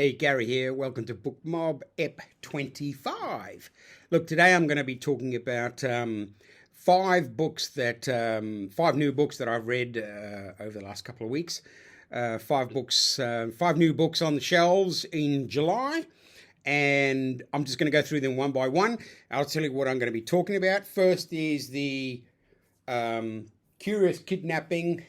Hey, Gary here. Welcome to BookMob EP 25. Look, today I'm going to be talking about five new books that I've read over the last couple of weeks. Five new books on the shelves in July, and I'm just going to go through them one by one. I'll tell you what I'm going to be talking about. First is the Curious Kidnapping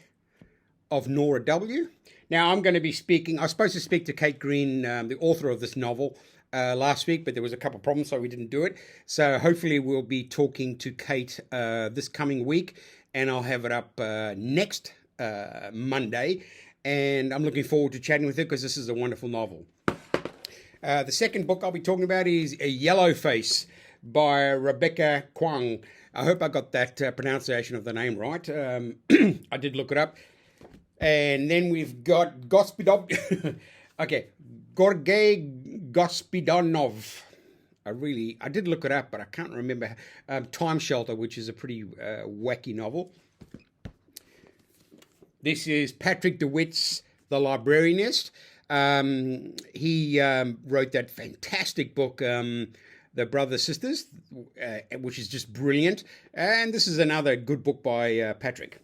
of Nora W. Now, I'm going to be speaking, I was supposed to speak to Cate Green, the author of this novel, last week, but there was a couple of problems, so we didn't do it. So hopefully we'll be talking to Cate this coming week, and I'll have it up next Monday. And I'm looking forward to chatting with her because this is a wonderful novel. The second book I'll be talking about is Yellowface by Rebecca Kuang. I hope I got that pronunciation of the name right. I did look it up. And then we've got Gospodinov. Okay, Georgi Gospodinov. I did look it up, but I can't remember. Time Shelter, which is a pretty wacky novel. This is Patrick DeWitt's The Librarianist. He wrote that fantastic book, The Brothers Sisters, which is just brilliant. And this is another good book by Patrick.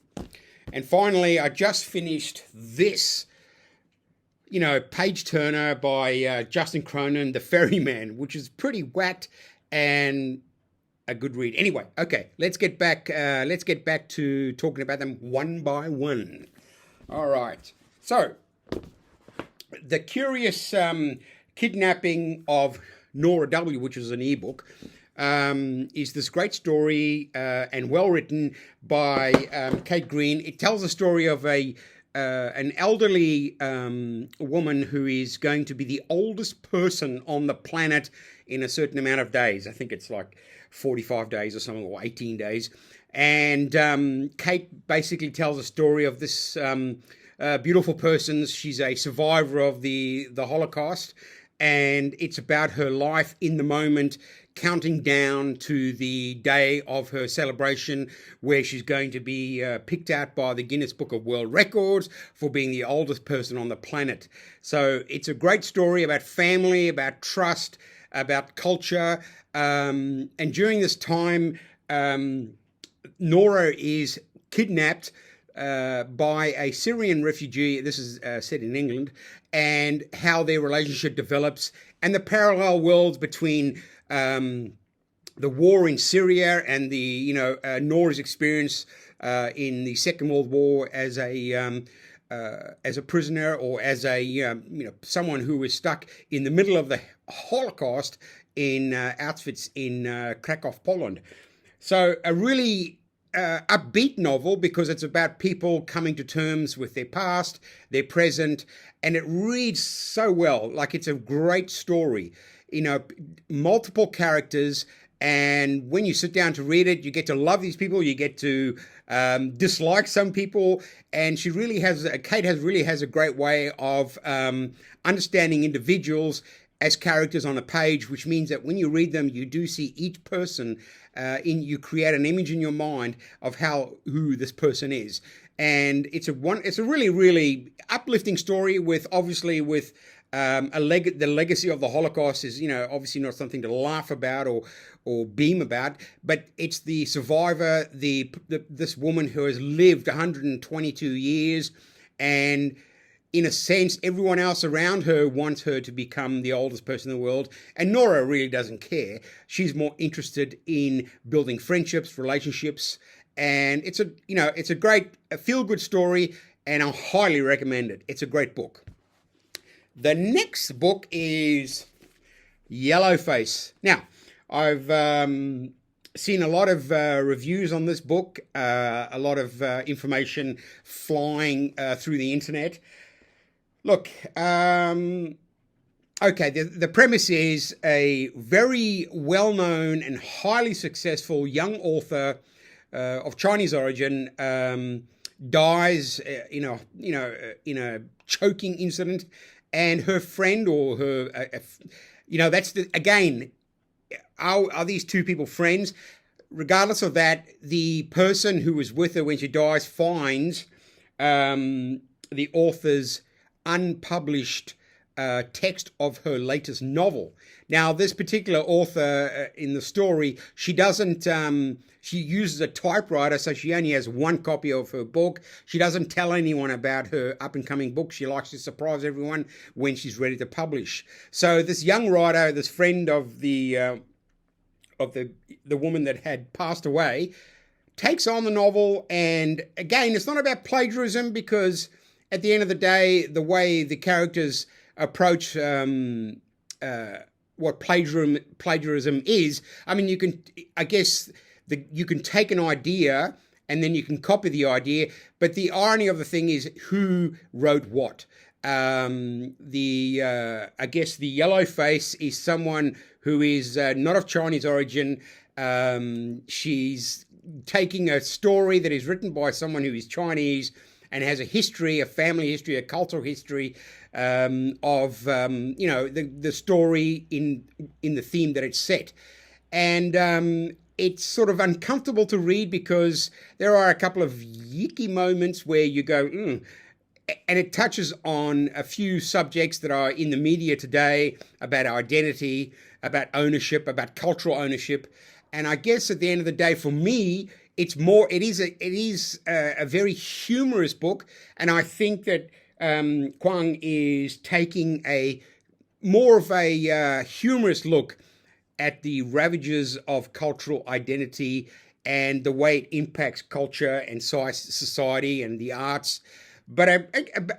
And finally, I just finished this, page turner by Justin Cronin, The Ferryman, which is pretty whacked and a good read. Anyway, okay, let's get back to talking about them one by one. All right. So, The Curious Kidnapping of Nora W., which is an ebook, is this great story and well written by Cate Green. It tells the story of an elderly woman who is going to be the oldest person on the planet in a certain amount of days. I think it's like 45 days or something, or 18 days. And Cate basically tells a story of this beautiful person. She's a survivor of the Holocaust, and it's about her life in the moment, counting down to the day of her celebration where she's going to be picked out by the Guinness Book of World Records for being the oldest person on the planet. So it's a great story about family, about trust, about culture. And during this time, Nora is kidnapped by a Syrian refugee. This is set in England, and how their relationship develops, and the parallel worlds between the war in Syria and the Nora's experience in the Second World War as a prisoner, or as a someone who was stuck in the middle of the Holocaust in Auschwitz in Krakow, Poland. So a really upbeat novel, because it's about people coming to terms with their past, their present, and it reads so well. Like, it's a great story. Multiple characters, and when you sit down to read it, you get to love these people, you get to dislike some people, and Cate really has a great way of understanding individuals as characters on a page, which means that when you read them, you do see each person you create an image in your mind of who this person is. And it's a really, really uplifting story with the legacy of the Holocaust is, obviously not something to laugh about or beam about, but it's the survivor, this woman who has lived 122 years, and in a sense, everyone else around her wants her to become the oldest person in the world, and Nora really doesn't care. She's more interested in building friendships, relationships, and it's a great feel-good story, and I highly recommend it. It's a great book. The next book is Yellowface. Now, I've seen a lot of reviews on this book, a lot of information flying through the internet. Look, okay, the premise is a very well-known and highly successful young author of Chinese origin dies in a choking incident, and her friend, or her, are these two people friends? Regardless of that, the person who was with her when she dies finds the author's unpublished text of her latest novel. Now, this particular author in the story, she doesn't, she uses a typewriter, so she only has one copy of her book. She doesn't tell anyone about her up-and-coming book. She likes to surprise everyone when she's ready to publish. So this young writer, this friend of the woman that had passed away, takes on the novel, and again, it's not about plagiarism, because at the end of the day, the way the characters approach what plagiarism is, I mean, you can take an idea and then you can copy the idea, but the irony of the thing is who wrote what. I guess the Yellowface is someone who is not of Chinese origin. She's taking a story that is written by someone who is Chinese and has a history, a family history, a cultural history of the story in the theme that it's set, and it's sort of uncomfortable to read because there are a couple of yicky moments where you go, and it touches on a few subjects that are in the media today about identity, about ownership, about cultural ownership. And I guess at the end of the day, for me, it is a very humorous book, and I think that Kuang is taking more of a humorous look at the ravages of cultural identity and the way it impacts culture and society and the arts. But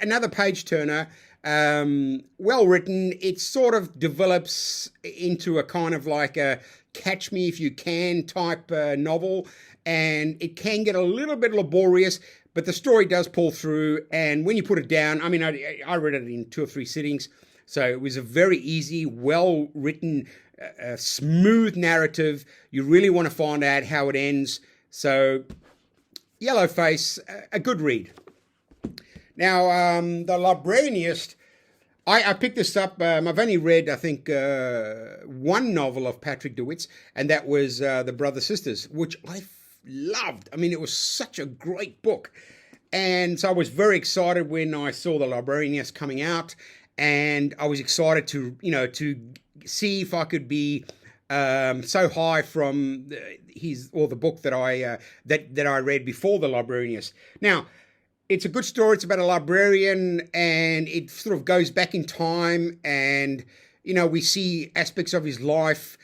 another page turner, well written. It sort of develops into a kind of like a catch me if you can type novel, and it can get a little bit laborious, but the story does pull through. And when you put it down, I mean, I read it in 2 or 3 sittings, so it was a very easy, well written, smooth narrative. You really want to find out how it ends. So Yellowface, a good read. Now, The Librarianist, I picked this up. I've only read, I think, one novel of Patrick DeWitt's, and that was The Brother Sisters, which I loved. I mean, it was such a great book. And so I was very excited when I saw The Librarianist coming out, and I was excited to see if I could be so high from the book that I read before The Librarianist. Now, it's a good story. It's about a librarian, and it sort of goes back in time, and we see aspects of his life,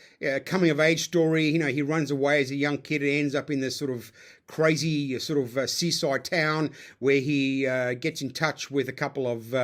coming of age story. He runs away as a young kid and ends up in this sort of crazy seaside town where he gets in touch with a couple of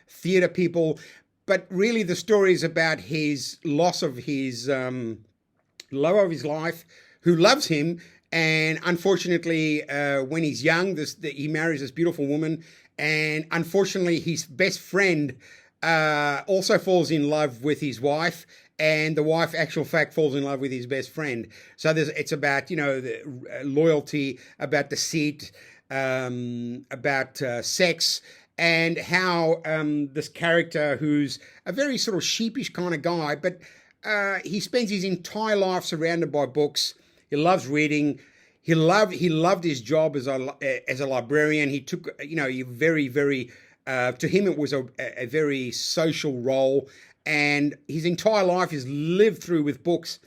theatre people. But really, the story is about his loss of his love of his life, who loves him. And unfortunately, when he's young, he marries this beautiful woman. And unfortunately, his best friend also falls in love with his wife. And the wife, actual fact, falls in love with his best friend. So it's about, the loyalty, about deceit, about sex, and how this character, who's a very sort of sheepish kind of guy, but he spends his entire life surrounded by books. He loves reading. He loved his job as a librarian. He took, very, very, to him it was a very social role, and his entire life is lived through with books.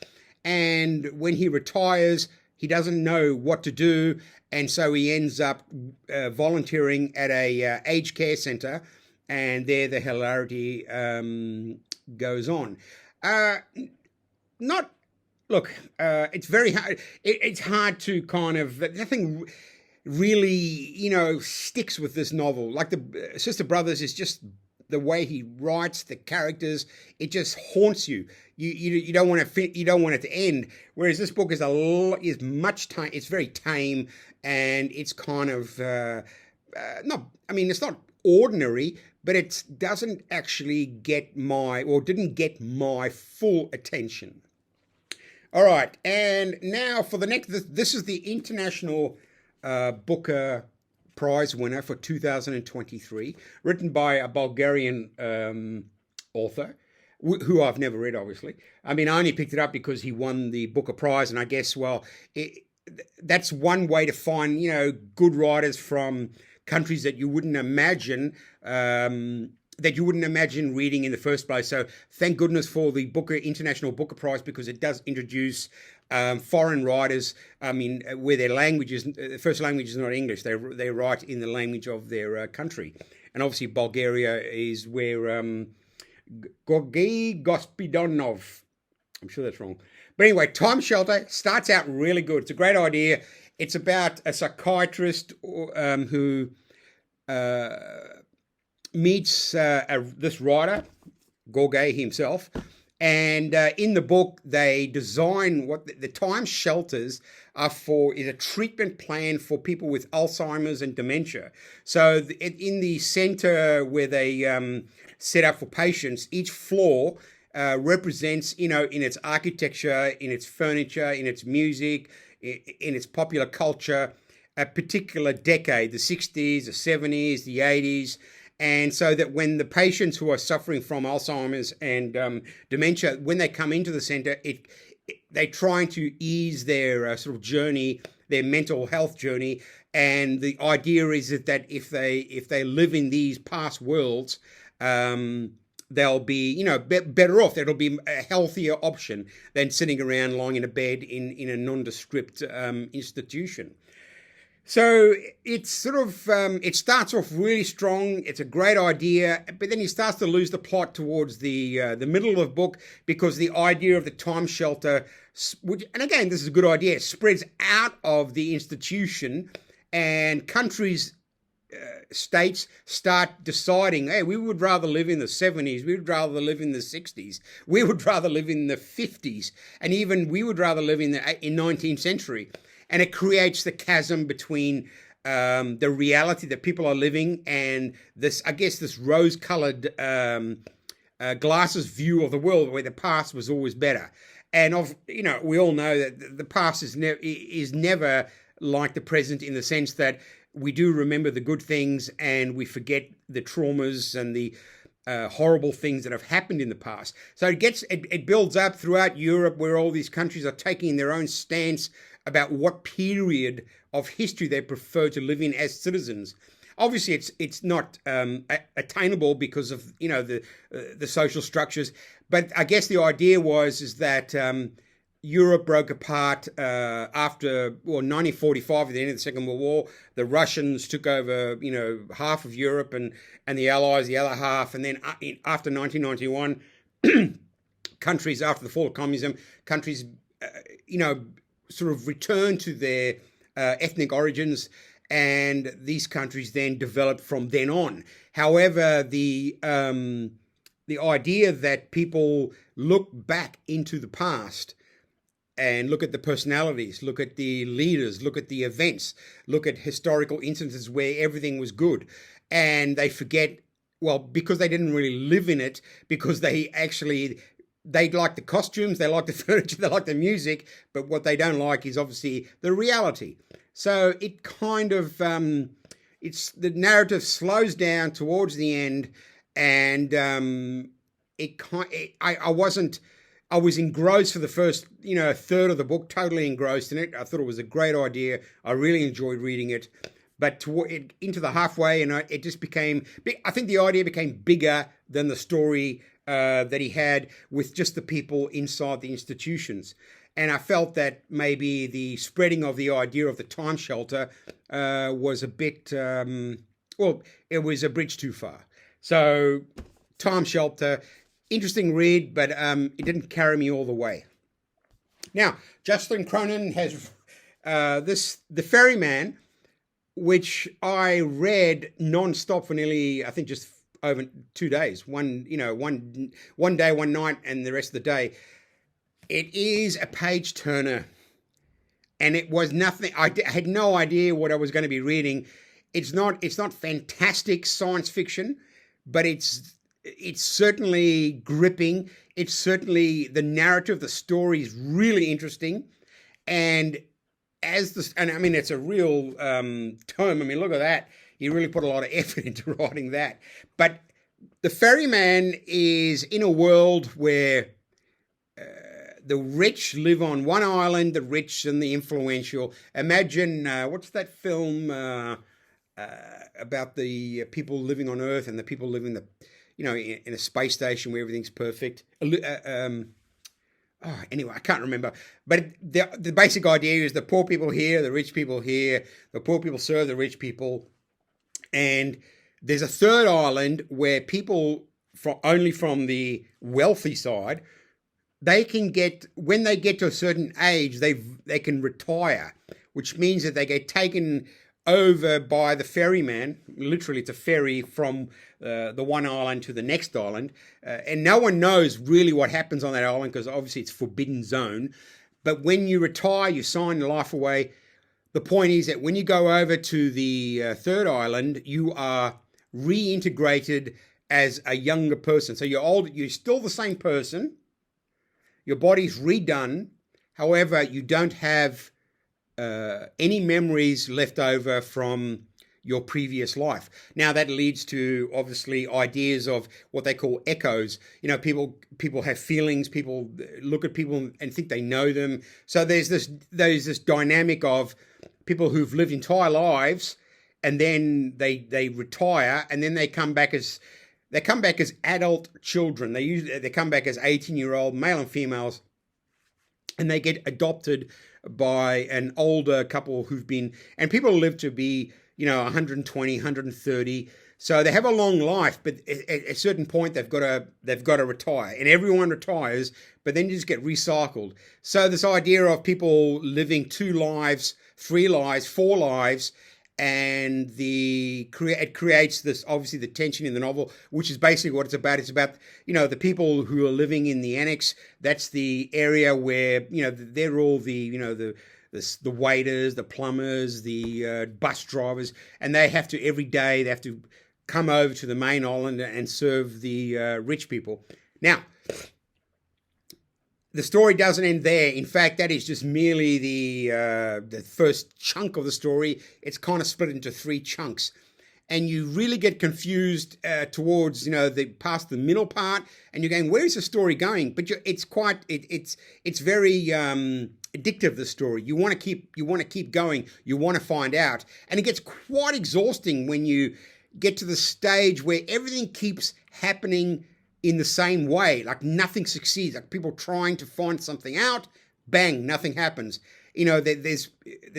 And when he retires, he doesn't know what to do, and so he ends up volunteering at a aged care centre, and there the hilarity goes on. It's very hard. It's hard to kind of, nothing really, sticks with this novel. Like the Sister Brothers is just the way he writes the characters. It just haunts you. You don't want to you don't want it to end. Whereas this book is much time. It's very tame, and it's kind of it's not ordinary, but it doesn't actually didn't get my full attention. All right, and now for the next, this is the International Booker Prize winner for 2023, written by a Bulgarian author, who I've never read, obviously. I mean, I only picked it up because he won the Booker Prize, and I guess, that's one way to find, good writers from countries that you wouldn't imagine that you wouldn't imagine reading in the first place. So thank goodness for the International Booker Prize, because it does introduce foreign writers. I mean, where their language is, the first language is not English. They write in the language of their country. And obviously Bulgaria is where Georgi Gospodinov, I'm sure that's wrong. But anyway, Time Shelter starts out really good. It's a great idea. It's about a psychiatrist who meets this writer, Georgi himself. And in the book, they design what the time shelters are for, is a treatment plan for people with Alzheimer's and dementia. So in the center where they set up for patients, each floor represents, in its architecture, in its furniture, in its music, in its popular culture, a particular decade, the 60s, the 70s, the 80s. And so that when the patients who are suffering from Alzheimer's and dementia, when they come into the center, they're trying to ease their sort of journey, their mental health journey. And the idea is that if they live in these past worlds, they'll be, better off. That'll be a healthier option than sitting around lying in a bed in a nondescript institution. So it's sort of, it starts off really strong. It's a great idea, but then he starts to lose the plot towards the middle of the book, because the idea of the time shelter, and again, this is a good idea, spreads out of the institution, and countries, states start deciding, hey, we would rather live in the 70s, we would rather live in the 60s, we would rather live in the 50s, and even we would rather live in 19th century. And it creates the chasm between the reality that people are living and this, I guess, this rose-colored glasses view of the world, where the past was always better. And we all know that the past is never like the present, in the sense that we do remember the good things and we forget the traumas and the horrible things that have happened in the past. So it builds up throughout Europe, where all these countries are taking their own stance about what period of history they prefer to live in as citizens. Obviously, it's not attainable because of the social structures. But I guess the idea is that Europe broke apart after 1945, at the end of the Second World War. The Russians took over half of Europe, and the Allies the other half. And then after 1991, countries, after the fall of communism, countries sort of return to their ethnic origins, and these countries then developed from then on. However, the idea that people look back into the past and look at the personalities, look at the leaders, look at the events, look at historical instances where everything was good, and they forget, well, because they didn't really live in it, because they like the costumes, they like the furniture, they like the music, but what they don't like is obviously the reality. So it kind of, the narrative slows down towards the end, and I was engrossed for the first, third of the book, totally engrossed in it. I thought it was a great idea. I really enjoyed reading it. But into the halfway, it just became, I think the idea became bigger than the story that he had with just the people inside the institutions. And I felt that maybe the spreading of the idea of the time shelter was a bit, it was a bridge too far. So Time Shelter, interesting read, but it didn't carry me all the way. Now, Justin Cronin has The Ferryman, which I read non-stop for nearly, I think, just over 2 days. One day, one night, and the rest of the day. It is a page turner, and it was nothing. I had no idea what I was going to be reading. It's not fantastic science fiction, but it's certainly gripping. It's certainly, the narrative, the story is really interesting, and I mean, it's a real tome. I mean, look at that. He really put a lot of effort into writing that. But The Ferryman is in a world where the rich live on one island, the rich and the influential. Imagine, what's that film about the people living on Earth and the people living in a space station where everything's perfect. Anyway, I can't remember. But the basic idea is the poor people here, the rich people here, the poor people serve the rich people. And there's a third island where people only from the wealthy side, they can when they get to a certain age, they can retire, which means that they get taken over by the ferryman. Literally, it's a ferry from the one island to the next island. And no one knows really what happens on that island because obviously it's forbidden zone. But when you retire, you sign your life away. The point is that when you go over to the third island, you are reintegrated as a younger person. So you're still the same person. Your body's redone. However, you don't have any memories left over from your previous life. Now that leads to obviously ideas of what they call echoes. People have feelings. People look at people and think they know them. So there's this dynamic of people who've lived entire lives, and then they retire, and then they come back as adult children. They come back as 18-year-old male and females, and they get adopted by an older couple and people live to be 120, 130. So they have a long life, but at a certain point they've got to retire, and everyone retires, but then you just get recycled. So this idea of people living 2 lives, 3 lives, 4 lives, and it creates this, obviously, the tension in the novel, which is basically what it's about. It's about the people who are living in the annex. That's the area where they're all the waiters, the plumbers, the bus drivers, and every day they have to come over to the main island and serve the rich people. Now, the story doesn't end there. In fact, that is just merely the first chunk of the story. It's kind of split into 3 chunks, and you really get confused towards past the middle part, and you're going, where is the story going? But it's very addictive. The story, you want to keep going. You want to find out, and it gets quite exhausting when you get to the stage where everything keeps happening in the same way, like nothing succeeds, like people trying to find something out, bang, nothing happens. There's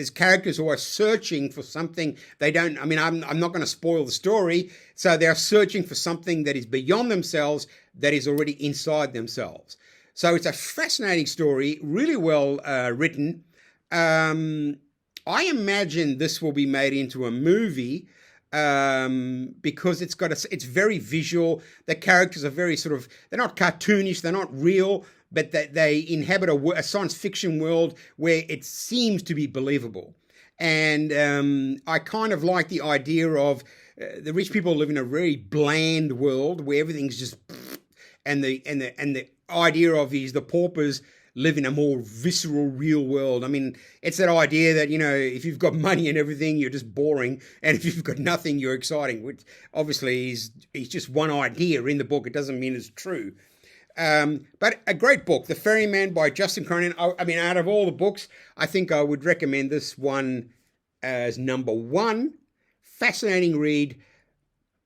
characters who are searching for something they don't. I mean, I'm not going to spoil the story. So they're searching for something that is beyond themselves, that is already inside themselves. So it's a fascinating story, really well written. I imagine this will be made into a movie. Because it's very visual. The characters are very they're not cartoonish, they're not real, but they inhabit a science fiction world where it seems to be believable. And I kind of like the idea of the rich people live in a very bland world where everything's just, and the idea of the paupers live in a more visceral, real world. I mean, it's that idea that, if you've got money and everything, you're just boring. And if you've got nothing, you're exciting, which obviously is just one idea in the book. It doesn't mean it's true. But a great book, The Ferryman by Justin Cronin. I mean, out of all the books, I think I would recommend this one as number 1. Fascinating read.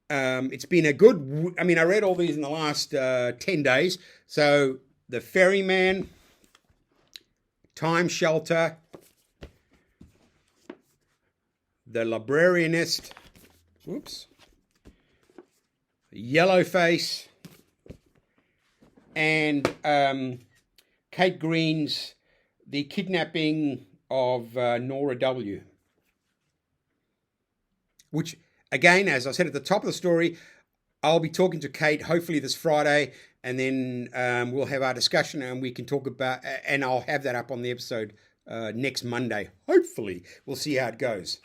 It's been I read all these in the last 10 days. So The Ferryman, Time Shelter, The Librarianist, Yellowface, and Cate Green's The Kidnapping of Nora W. Which, again, as I said at the top of the story, I'll be talking to Kate hopefully this Friday, and then we'll have our discussion and we can talk about, and I'll have that up on the episode next Monday. Hopefully. We'll see how it goes.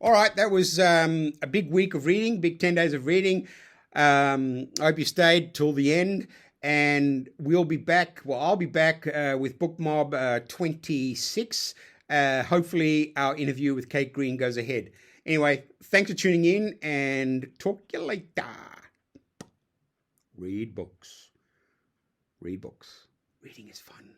All right, that was a big week of reading, big 10 days of reading. I hope you stayed till the end, and we'll be back. Well, I'll be back with BookMob 26. Hopefully our interview with Cate Green goes ahead. Anyway, thanks for tuning in, and talk to you later. Read books. Read books. Reading is fun.